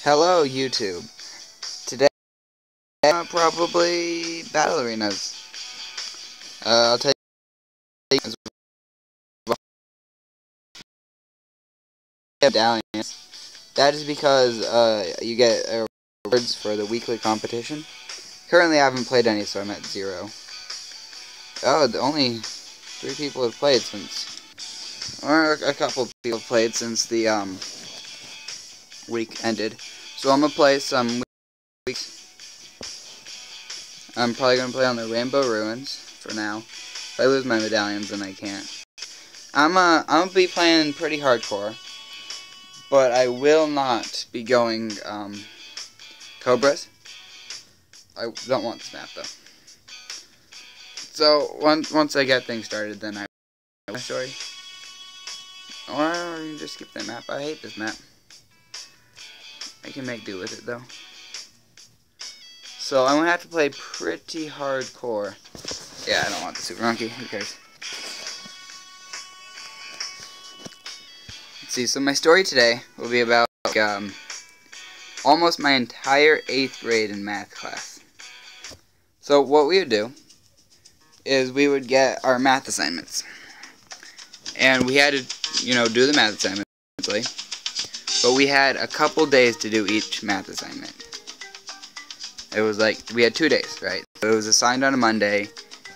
Hello YouTube. Today probably battle arenas. I'll tell you as well. Medallions. That is because you get rewards for the weekly competition. Currently I haven't played any, so I'm at 0. Oh, only 3 people have played since, or a couple people have played since the week ended. So I'm gonna play some weeks. I'm probably gonna play on the Rainbow Ruins for now. If I lose my medallions, then I can't. I'm gonna be playing pretty hardcore, but I will not be going Cobras. I don't want this map though. So once I get things started, then I will story. Or you can just skip that map. I hate this map. I can make do with it though. So I'm gonna have to play pretty hardcore. Yeah, I don't want the super monkey. Who cares? Let's see. So my story today will be about almost my entire 8th grade in math class. So what we would do is we would get our math assignments, and we had to, do the math assignment, but we had a couple days to do each math assignment. It was like, we had 2 days, right? So it was assigned on a Monday,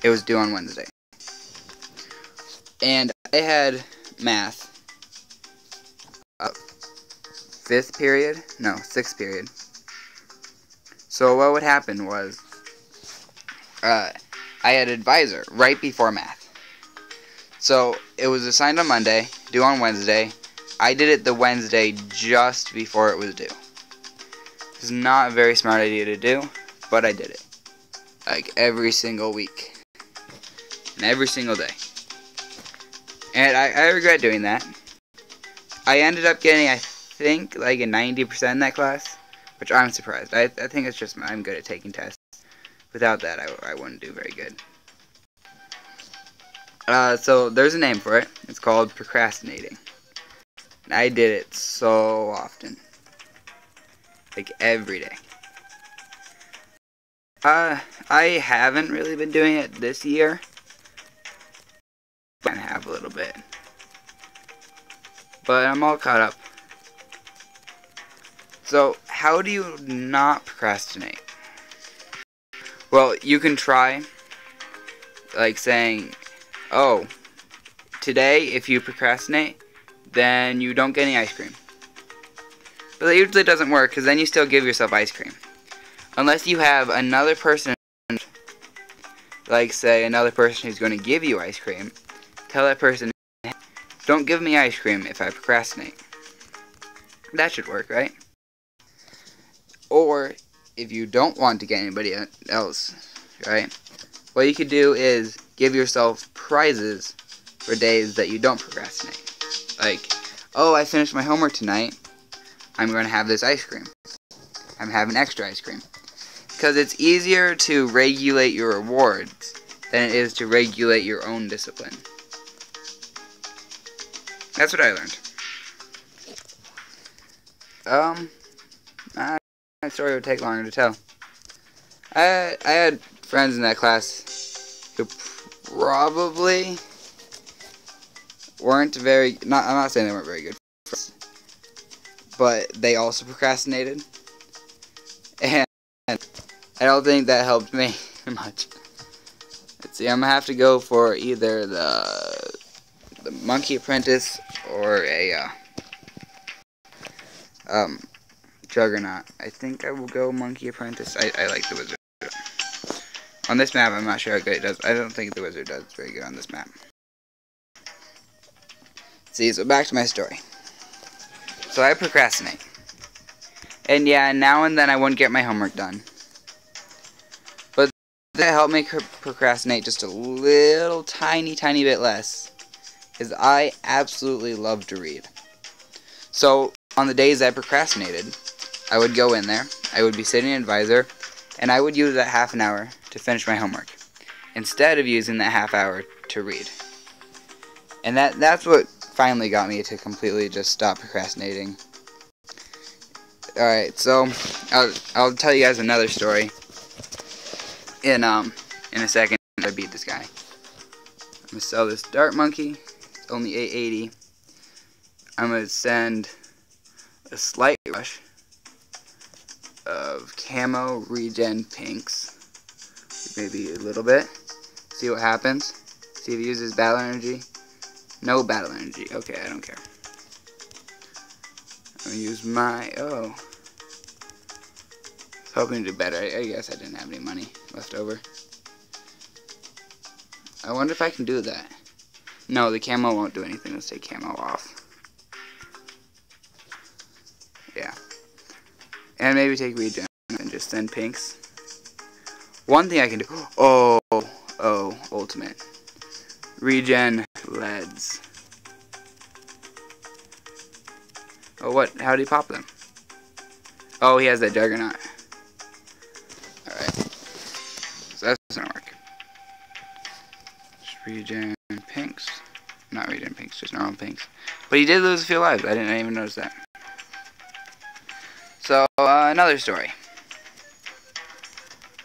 it was due on Wednesday. And I had math, 6th period. So what would happen was, I had advisor right before math. So it was assigned on Monday, due on Wednesday. I did it the Wednesday just before it was due. It's not a very smart idea to do, but I did it. Like every single week. And every single day. And I regret doing that. I ended up getting, I think, like a 90% in that class, which I'm surprised. I think it's just I'm good at taking tests. Without that, I wouldn't do very good. So there's a name for it. It's called procrastinating. And I did it so often. Like every day. I haven't really been doing it this year. I have a little bit. But I'm all caught up. So, how do you not procrastinate? Well, you can try, like saying, oh, today if you procrastinate, then you don't get any ice cream. But that usually doesn't work, because then you still give yourself ice cream. Unless you have another person, like say another person who's going to give you ice cream, tell that person, don't give me ice cream if I procrastinate. That should work, right? Or, if you don't want to get anybody else, right, what you could do is give yourself prizes for days that you don't procrastinate. Like, oh, I finished my homework tonight, I'm going to have this ice cream. I'm having extra ice cream. Because it's easier to regulate your rewards than it is to regulate your own discipline. That's what I learned. My story would take longer to tell. I had friends in that class who probably weren't very, I'm not saying they weren't very good friends, but they also procrastinated, and I don't think that helped me much. Let's see, I'm gonna have to go for either the Monkey Apprentice or a Juggernaut. I think I will go Monkey Apprentice. I like the Wizard. On this map, I'm not sure how good it does. I don't think the Wizard does very good on this map. See, so back to my story. So I procrastinate. And yeah, now and then I wouldn't get my homework done. But that helped me procrastinate just a little tiny bit less. Because I absolutely love to read. So on the days I procrastinated, I would go in there, I would be sitting in advisor, and I would use that half an hour to finish my homework, instead of using that half hour to read. And that's what finally got me to completely just stop procrastinating. Alright, so I'll tell you guys another story in a second. I beat this guy. I'm gonna sell this dart monkey. It's only $8.80. I'm gonna send a slight rush of camo regen pinks, maybe a little bit. See what happens. See if he uses battle energy. No battle energy. Okay, I don't care. I'm gonna use my hoping to do better. I guess I didn't have any money left over. I wonder if I can do that. No, the camo won't do anything. Let's take camo off. Yeah. And maybe take regen and just send pinks. One thing I can do. Oh, ultimate. Regen leads. Oh, what? How did he pop them? Oh, he has that juggernaut. Alright. So that's gonna work. Just regen pinks. Not regen pinks, just normal pinks. But he did lose a few lives. I didn't even notice that. So, another story.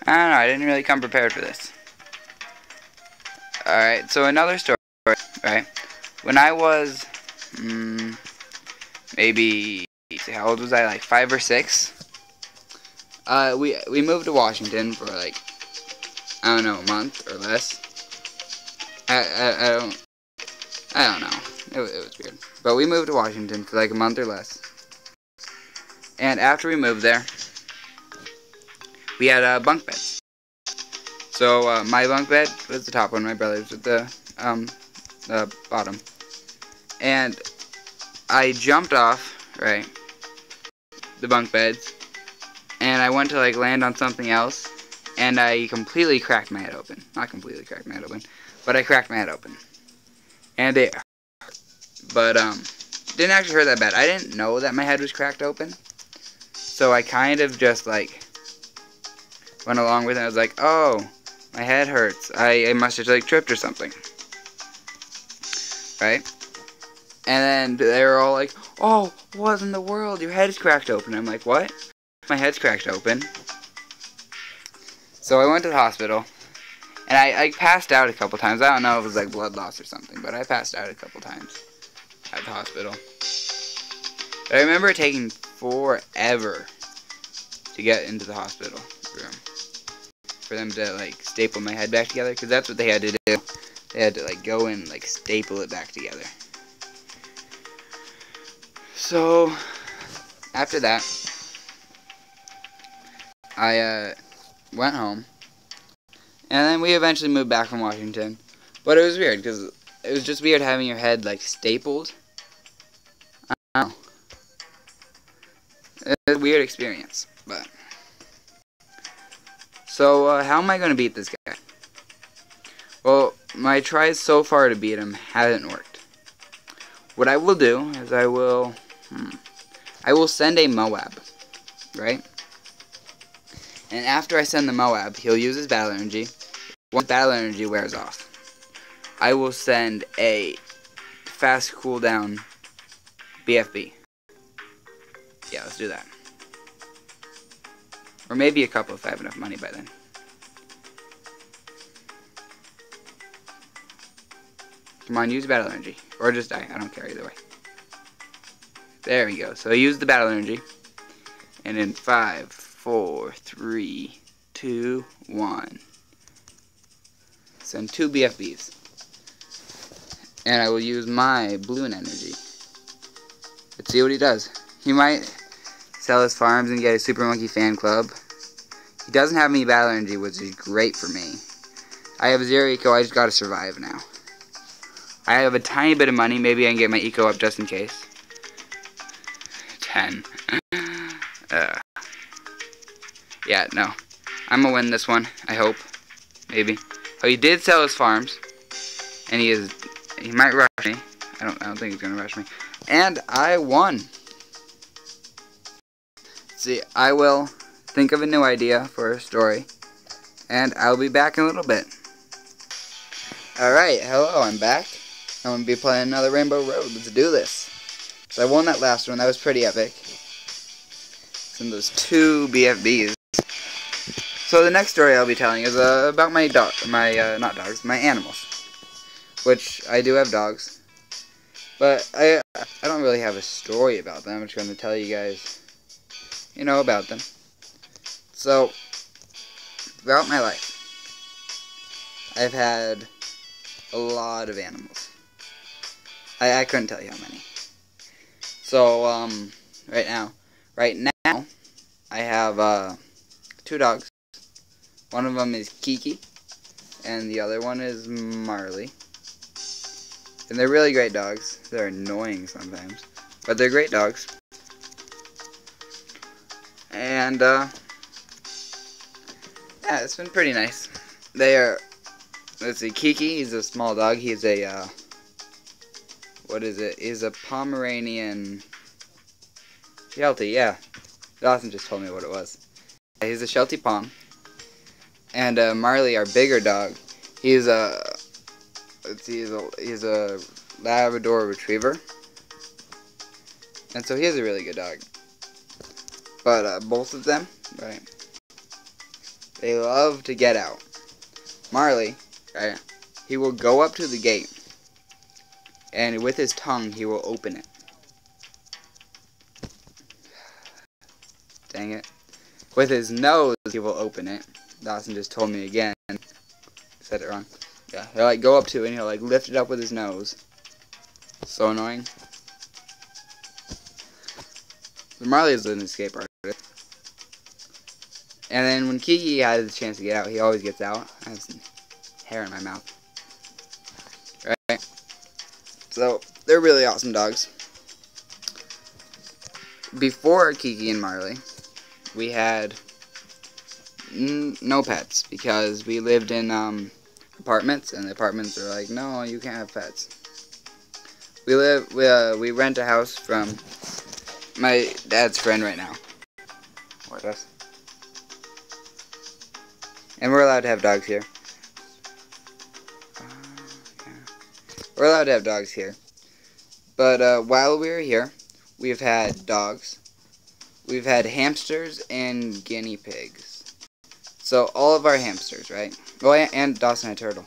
I don't know, I didn't really come prepared for this. Alright, so another story, right? When I was, maybe, how old was I? Like 5 or 6? We moved to Washington for like, I don't know, a month or less. I don't know. It was weird. But we moved to Washington for like a month or less. And after we moved there, we had bunk beds. So my bunk bed was the top one, my brother's was the bottom. And I jumped off, right, the bunk beds, and I went to like land on something else, and I completely cracked my head open. Not completely cracked my head open, but I cracked my head open. And it hurt. But didn't actually hurt that bad. I didn't know that my head was cracked open. So I kind of just like went along with it. I was like, oh, my head hurts. I must have like tripped or something. Right? And then they were all like, oh, what in the world? Your head is cracked open. I'm like, what? My head's cracked open. So I went to the hospital. And I passed out a couple times. I don't know if it was like blood loss or something, but I passed out a couple times at the hospital. But I remember it taking forever to get into the hospital room for them to like staple my head back together, because that's what they had to do. They had to like go and like staple it back together. So after that, I went home, and then we eventually moved back from Washington. But it was weird because it was just weird having your head like stapled. I don't know. It's a weird experience, but so how am I going to beat this guy? Well, my tries so far to beat him hasn't worked. What I will do is I will send a Moab, right? And after I send the Moab, he'll use his battle energy. Once battle energy wears off, I will send a fast cooldown BFB. Yeah, let's do that. Or maybe a couple if I have enough money by then. Come on, use battle energy. Or just die. I don't care either way. There we go. So I use the battle energy. And in 5, 4, 3, 2, 1. Send 2 BFBs. And I will use my balloon energy. Let's see what he does. He might sell his farms and get a Super Monkey fan club. He doesn't have any battle energy, which is great for me. I have 0 eco, I just gotta survive now. I have a tiny bit of money, maybe I can get my eco up just in case. 10. Yeah, no. I'm gonna win this one, I hope. Maybe. Oh, he did sell his farms. And he might rush me. I don't think he's gonna rush me. And I won. See, I will think of a new idea for a story, and I'll be back in a little bit. Alright, hello, I'm back. I'm going to be playing another Rainbow Road. Let's do this. So I won that last one, that was pretty epic. from those two BFBs. So the next story I'll be telling is about my not dogs, my animals. Which, I do have dogs. But I don't really have a story about them. I'm just going to tell you guys, about them. So, throughout my life, I've had a lot of animals. I couldn't tell you how many. So, right now, I have, 2 dogs. One of them is Kiki, and the other one is Marley. And they're really great dogs. They're annoying sometimes, but they're great dogs. And, yeah, it's been pretty nice. They are, let's see, Kiki, he's a small dog. He's a, what is it? He's a Pomeranian Sheltie, yeah. Dawson just told me what it was. He's a Sheltie Pom. And Marley, our bigger dog, he's a, let's see, he's a Labrador Retriever. And so he is a really good dog. But both of them, right, they love to get out. Marley, right, he will go up to the gate, and with his tongue, he will open it. Dang it. With his nose, he will open it. Dawson just told me again. Said it wrong. Yeah, he'll like go up to it and he'll like lift it up with his nose. So annoying. So Marley is an escape artist. And then when Kiki has a chance to get out, he always gets out. I have some hair in my mouth. Right? So, they're really awesome dogs. Before Kiki and Marley, we had no pets because we lived in apartments, and the apartments are like, no, you can't have pets. We rent a house from my dad's friend right now. With us. And we're allowed to have dogs here. We're allowed to have dogs here. But while we were here, we've had dogs. We've had hamsters and guinea pigs. So all of our hamsters, right? Oh, and Dawson had turtle.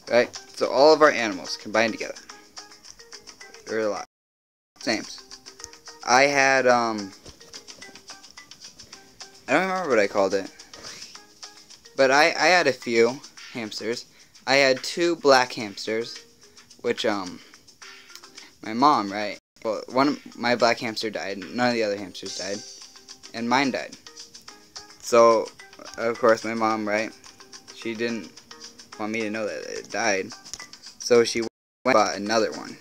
Right? So all of our animals combined together. There are a lot. Names. I had, I don't remember what I called it. But I had a few hamsters. I had 2 black hamsters, which, my mom, right? Well, my black hamster died, none of the other hamsters died, and mine died. So, of course, my mom, right, she didn't want me to know that it died, so she went and bought another one.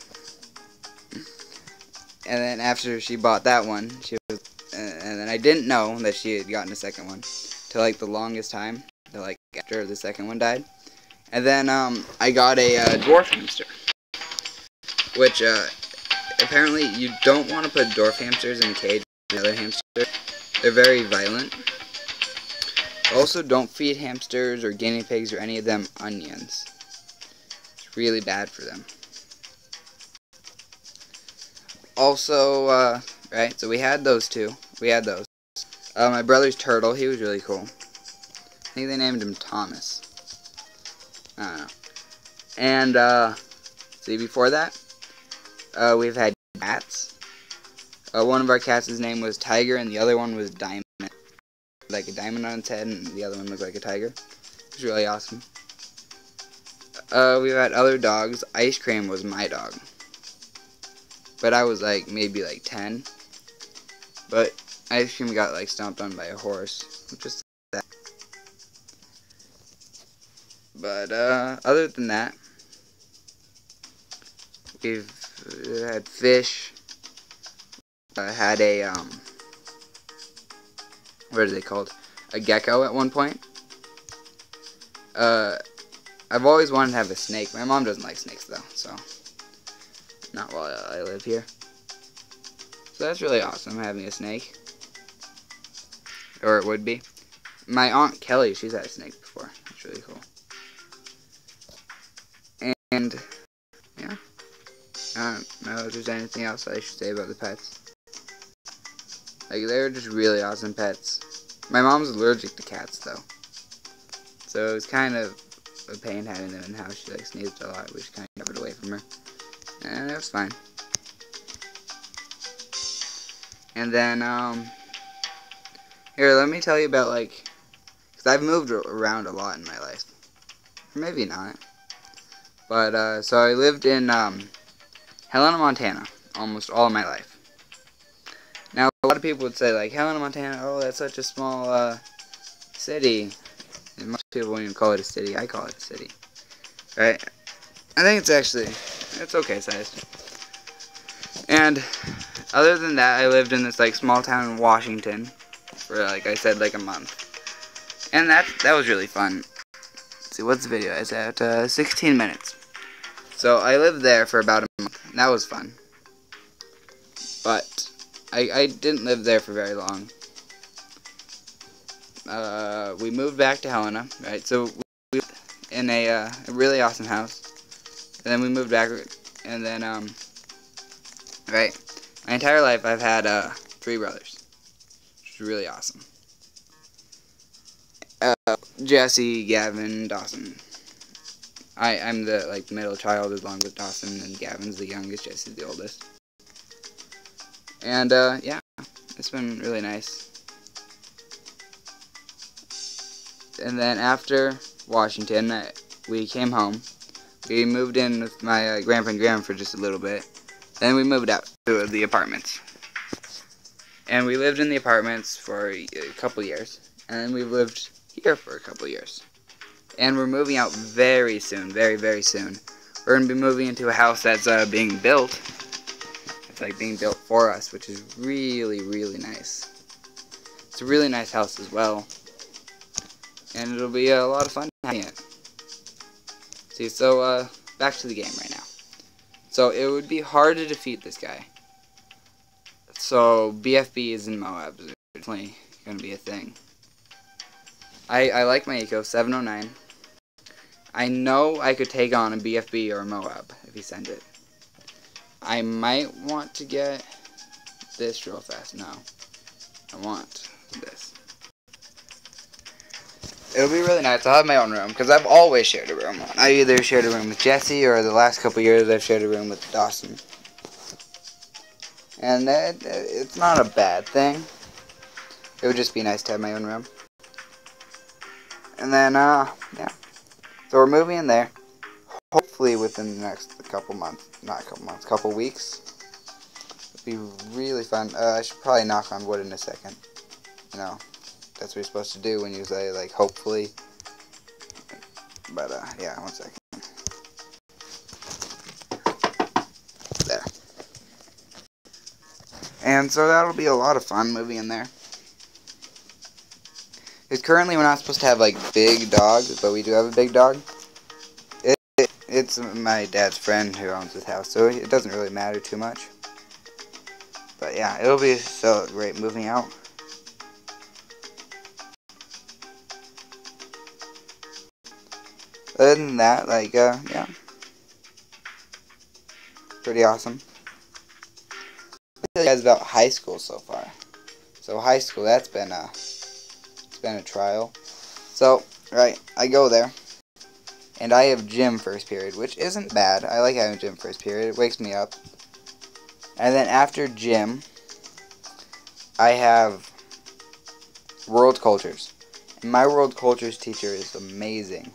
And then after she bought that one, and then I didn't know that she had gotten a second one, till like the longest time, till like after the second one died. And then, I got a dwarf hamster, which, apparently you don't want to put dwarf hamsters in a cage with another hamster. They're very violent. Also, don't feed hamsters or guinea pigs or any of them onions. It's really bad for them. Also, right, so we had those 2. We had those. My brother's turtle, he was really cool. I think they named him Thomas. I don't know. And, see, before that, we've had cats. One of our cats' name was Tiger, and the other one was Diamond. Like a diamond on its head, and the other one looked like a tiger. It was really awesome. We've had other dogs. Ice Cream was my dog. But I was like, maybe like 10. But Ice Cream got like stomped on by a horse. Which is sad. But, other than that, we've had fish. Had a, what are they called? A gecko at one point. I've always wanted to have a snake. My mom doesn't like snakes though, so not while I live here. So that's really awesome, having a snake. Or it would be. My Aunt Kelly, she's had a snake before. It's really cool. And, yeah. I don't know if there's anything else I should say about the pets. Like, they're just really awesome pets. My mom's allergic to cats, though. So it was kind of a pain having them in the house. She, like, sneezed a lot. We just kind of kept it away from her. And it was fine. And then, here, let me tell you about, like, because I've moved around a lot in my life. Or maybe not. But, so I lived in, Helena, Montana, almost all of my life. Now, a lot of people would say, like, Helena, Montana, oh, that's such a small, city. And most people won't even call it a city. I call it a city. Right? I think it's actually, it's okay sized. And, other than that, I lived in this, like, small town in Washington for, like I said, like a month. And that was really fun. Let's see, what's the video? It's at, 16 minutes. So, I lived there for about a month. And that was fun. But I didn't live there for very long. We moved back to Helena, right? So we lived in a really awesome house. And then we moved back, and then, right? My entire life I've had 3 brothers, which is really awesome. Jesse, Gavin, Dawson. I'm the, like, middle child along with Dawson, and Gavin's the youngest, Jesse's the oldest. And, yeah, it's been really nice. And then after Washington, we came home. We moved in with my grandpa and grandma for just a little bit. Then we moved out to the apartments. And we lived in the apartments for a couple years. And then we lived here for a couple years. And we're moving out very soon, very, very soon. We're going to be moving into a house that's being built. It's like being built for us, which is really, really nice. It's a really nice house as well. And it'll be a lot of fun having it. See, so, back to the game right now. So, it would be hard to defeat this guy. So, BFBs and Moabs are definitely going to be a thing. I like my Eco 709. I know I could take on a BFB or a Moab if he sent it. I might want to get this real fast. No. I want this. It'll be really nice. I'll have my own room, because I've always shared a room. I either shared a room with Jesse, or the last couple years I've shared a room with Dawson. And it's not a bad thing. It would just be nice to have my own room. And then, yeah. So we're moving in there. Hopefully within the next couple months. Not a couple months, couple weeks. It'll be really fun. I should probably knock on wood in a second. You know. That's what you're supposed to do when you say, like, hopefully. But, yeah, one second. There. And so that'll be a lot of fun moving in there. Because currently we're not supposed to have, like, big dogs, but we do have a big dog. It's my dad's friend who owns this house, so it doesn't really matter too much. But, yeah, it'll be so great moving out. Other than that, like, yeah. Pretty awesome. I'll tell you guys about high school so far. So, high school, it's been a trial. So, right, I go there. And I have gym first period, which isn't bad. I like having gym first period. It wakes me up. And then after gym, I have world cultures. And my world cultures teacher is amazing.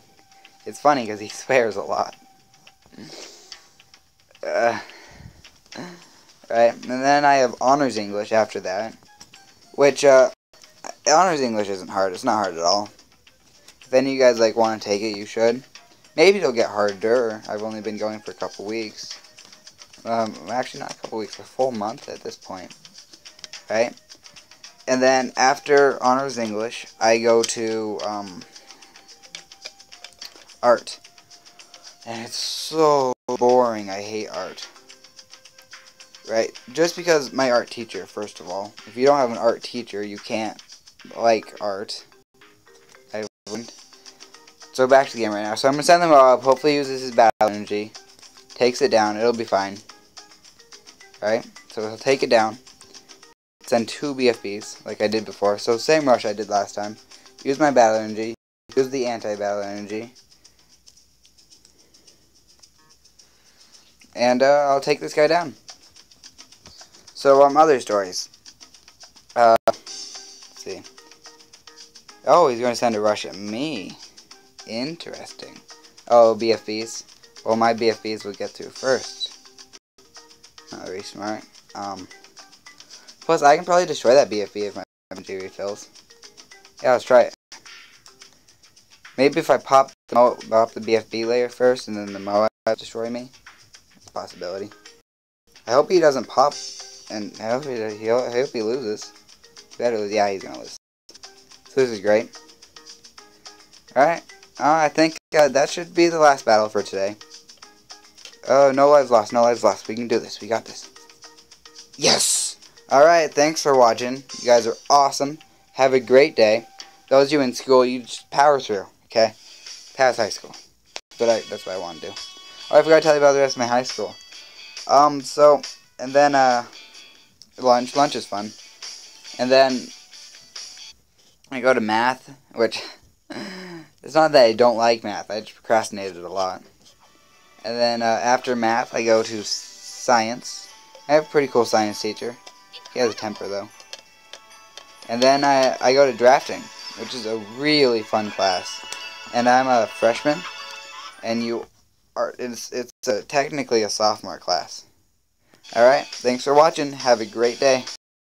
It's funny because he swears a lot. Right, and then I have honors English after that. Which, honors English isn't hard. It's not hard at all. If any of you guys, like, want to take it, you should. Maybe it'll get harder. I've only been going for a couple weeks. Actually, not a couple weeks, a full month at this point. Right? And then after honors English, I go to, art. And it's so boring. I hate art. Right? Just because my art teacher, first of all. If you don't have an art teacher, you can't like art. I wouldn't. So back to the game right now. So I'm going to send them up. Hopefully he uses his battle energy. Takes it down. It'll be fine. Right? So he'll take it down. send 2 BFBs, like I did before. So same rush I did last time. Use my battle energy. Use the anti-battle energy. And I'll take this guy down. So, other stories. Let's see. Oh, he's going to send a rush at me. Interesting. Oh, BFBs. Well, my BFBs will get through first. Not very smart. Plus, I can probably destroy that BFB if my energy refills. Yeah, let's try it. Maybe if I pop the BFB layer first and then the Moab destroy me. It's a possibility. I hope he doesn't pop, and I hope he loses. Better lose. Yeah, he's gonna lose. So this is great. Alright. I think that should be the last battle for today. Oh, no lives lost. No lives lost. We can do this. We got this. Yes! Alright, thanks for watching. You guys are awesome. Have a great day. Those of you in school, you just power through. Okay? Pass high school. That's what I want to do. Oh, I forgot to tell you about the rest of my high school. And then, lunch. Lunch is fun. And then, I go to math, which, it's not that I don't like math. I just procrastinated a lot. And then, after math, I go to science. I have a pretty cool science teacher. He has a temper, though. And then, I go to drafting, which is a really fun class. And I'm a freshman, and it's technically a sophomore class. Alright, thanks for watching. Have a great day.